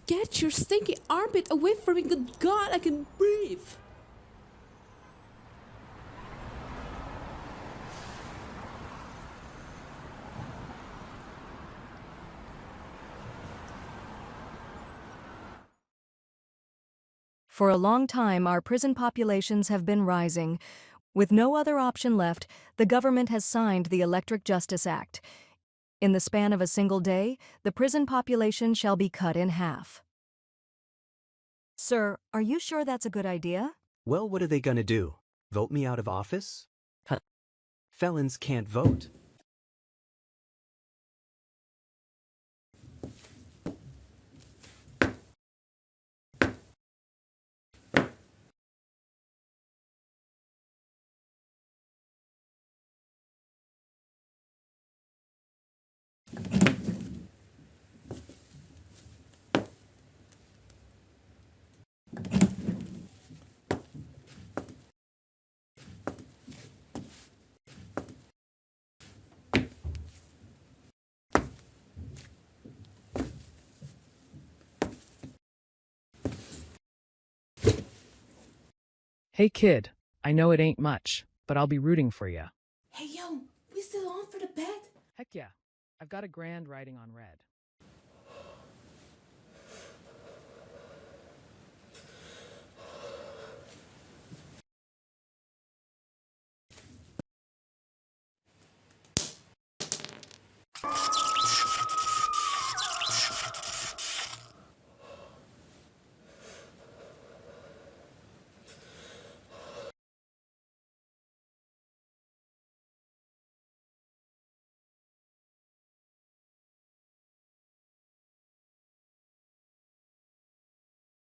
Get your stinky armpit away from me. Good God, I can breathe. For a long time, our prison populations have been rising. With no other option left, the government has signed the Electric Justice Act. In the span of a single day, the prison population shall be cut in half. Sir, are you sure that's a good idea? Well, what are they gonna do? Vote me out of office? Felons can't vote. Hey kid, I know it ain't much, but I'll be rooting for ya. Hey, yo, we still on for the bet? Heck yeah, I've got a grand riding on red.